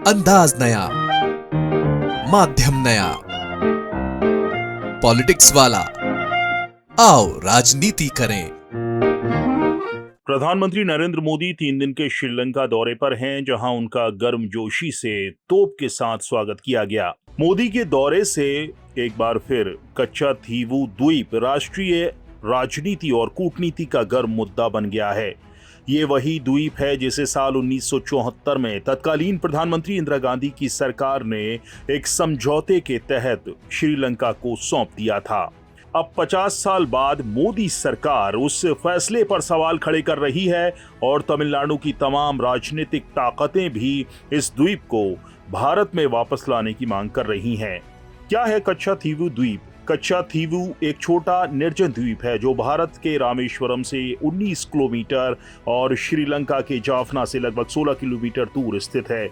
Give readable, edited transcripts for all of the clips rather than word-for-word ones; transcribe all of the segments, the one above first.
अंदाज नया, माध्यम नया, पॉलिटिक्स वाला। आओ राजनीति करें। प्रधानमंत्री नरेंद्र मोदी 3 दिन के श्रीलंका दौरे पर हैं, जहां उनका गर्मजोशी से तोप के साथ स्वागत किया गया। मोदी के दौरे से एक बार फिर कच्छाथीवू द्वीप राष्ट्रीय राजनीति और कूटनीति का गर्म मुद्दा बन गया है। ये वही द्वीप है जिसे साल 1974 में तत्कालीन प्रधानमंत्री इंदिरा गांधी की सरकार ने एक समझौते के तहत श्रीलंका को सौंप दिया था। अब 50 साल बाद मोदी सरकार उस फैसले पर सवाल खड़े कर रही है और तमिलनाडु की तमाम राजनीतिक ताकतें भी इस द्वीप को भारत में वापस लाने की मांग कर रही हैं। क्या है कच्छाथीवू द्वीप? कच्छाथीवू एक छोटा निर्जन द्वीप है जो भारत के रामेश्वरम से 19 किलोमीटर और श्रीलंका के जाफना से लगभग 16 किलोमीटर दूर स्थित है।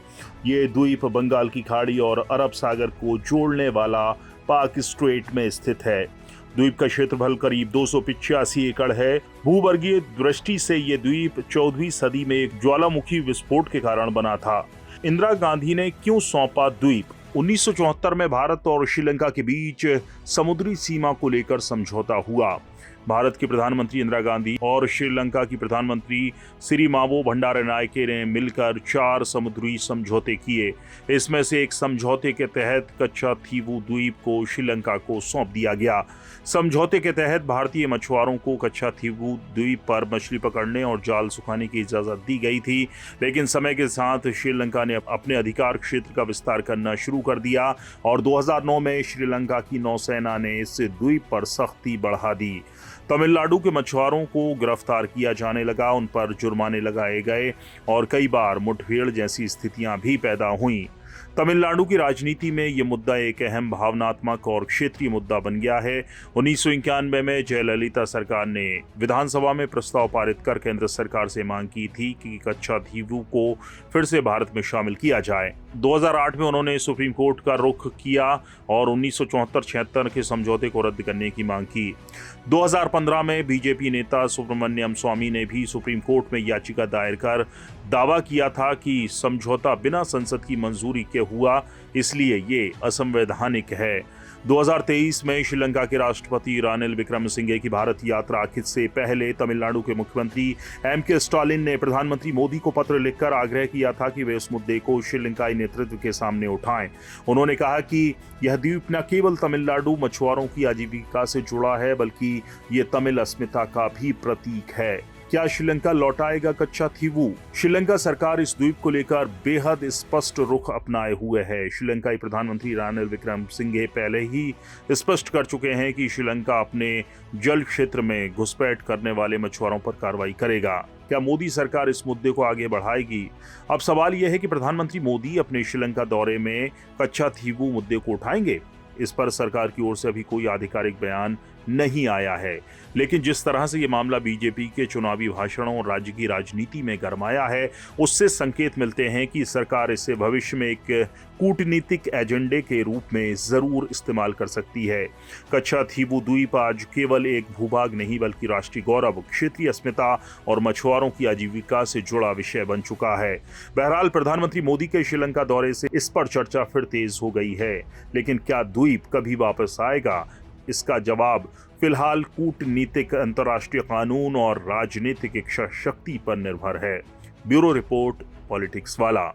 ये द्वीप बंगाल की खाड़ी और अरब सागर को जोड़ने वाला पाक स्ट्रेट में स्थित है। द्वीप का क्षेत्रफल करीब 285 एकड़ है। भूवर्गीय दृष्टि से ये द्वीप 14वीं सदी में एक ज्वालामुखी विस्फोट के कारण बना था। इंदिरा गांधी ने क्यों सौंपा द्वीप? 1974 में भारत और श्रीलंका के बीच समुद्री सीमा को लेकर समझौता हुआ। भारत की प्रधानमंत्री इंदिरा गांधी और श्रीलंका की प्रधानमंत्री सिरिमावो भंडारनायके ने मिलकर 4 समुद्री समझौते किए। इसमें से एक समझौते के तहत कच्छाथीवू द्वीप को श्रीलंका को सौंप दिया गया। समझौते के तहत भारतीय मछुआरों को कच्छाथीवू द्वीप पर मछली पकड़ने और जाल सुखाने की इजाजत दी गई थी, लेकिन समय के साथ श्रीलंका ने अपने अधिकार क्षेत्र का विस्तार करना शुरू कर दिया और 2009 में श्रीलंका की नौसेना ने इस द्वीप पर सख्ती बढ़ा दी। तमिलनाडु के मछुआरों को गिरफ्तार किया जाने लगा, उन पर जुर्माने लगाए गए और कई बार मुठभेड़ जैसी स्थितियां भी पैदा हुईं। तमिलनाडु की राजनीति में ये मुद्दा एक अहम भावनात्मक और क्षेत्रीय मुद्दा बन गया है। 1991 में जयललिता सरकार ने विधानसभा में प्रस्ताव पारित कर केंद्र सरकार से मांग की थी कि कच्छाथीवू को फिर से भारत में शामिल किया जाए। 2008 में उन्होंने सुप्रीम कोर्ट का रुख किया और 1974-76 के समझौते को रद्द करने की मांग की। 2015 में बीजेपी नेता सुब्रमण्यम स्वामी ने भी सुप्रीम कोर्ट में याचिका दायर कर दावा किया था कि समझौता बिना संसद की मंजूरी के हुआ, इसलिए ये असंवैधानिक है। 2023 में श्रीलंका के राष्ट्रपति रानिल विक्रमसिंघे की भारत यात्रा से पहले तमिलनाडु के मुख्यमंत्री एम.के. स्टालिन ने प्रधानमंत्री मोदी को पत्र लिखकर आग्रह किया था कि वे इस मुद्दे को श्रीलंकाई नेतृत्व के सामने उठाएं। उन्होंने कहा कि यह द्वीप न केवल तमिलनाडु मछुआरों की आजीविका से जुड़ा है, बल्कि ये तमिल अस्मिता का भी प्रतीक है। क्या श्रीलंका लौटाएगा कच्छाथीवू? श्रीलंका सरकार इस द्वीप को लेकर बेहद स्पष्ट रुख अपनाए हुए है। श्रीलंकाई प्रधानमंत्री रानिल विक्रमसिंघे पहले ही स्पष्ट कर चुके हैं कि श्रीलंका अपने जल क्षेत्र में घुसपैठ करने वाले मछुआरों पर कार्रवाई करेगा। क्या मोदी सरकार इस मुद्दे को आगे बढ़ाएगी? अब सवाल यह है कि प्रधानमंत्री मोदी अपने श्रीलंका दौरे में कच्छाथीवू मुद्दे को उठाएंगे। इस पर सरकार की ओर से अभी कोई आधिकारिक बयान नहीं आया है, लेकिन जिस तरह से ये मामला बीजेपी के चुनावी भाषणों और राज्य की राजनीति में गरमाया है, उससे संकेत मिलते हैं कि सरकार इसे भविष्य में एक कूटनीतिक एजेंडे के रूप में जरूर इस्तेमाल कर सकती है। कच्छाथीवू द्वीप आज केवल एक भूभाग नहीं, बल्कि राष्ट्रीय गौरव, क्षेत्रीय अस्मिता और मछुआरों की आजीविका से जुड़ा विषय बन चुका है। बहरहाल प्रधानमंत्री मोदी के श्रीलंका दौरे से इस पर चर्चा फिर तेज हो गई है, लेकिन क्या द्वीप कभी वापस आएगा? इसका जवाब फिलहाल कूटनीतिक, अंतर्राष्ट्रीय कानून और राजनीतिक इच्छा शक्ति पर निर्भर है। ब्यूरो रिपोर्ट, पॉलिटिक्स वाला।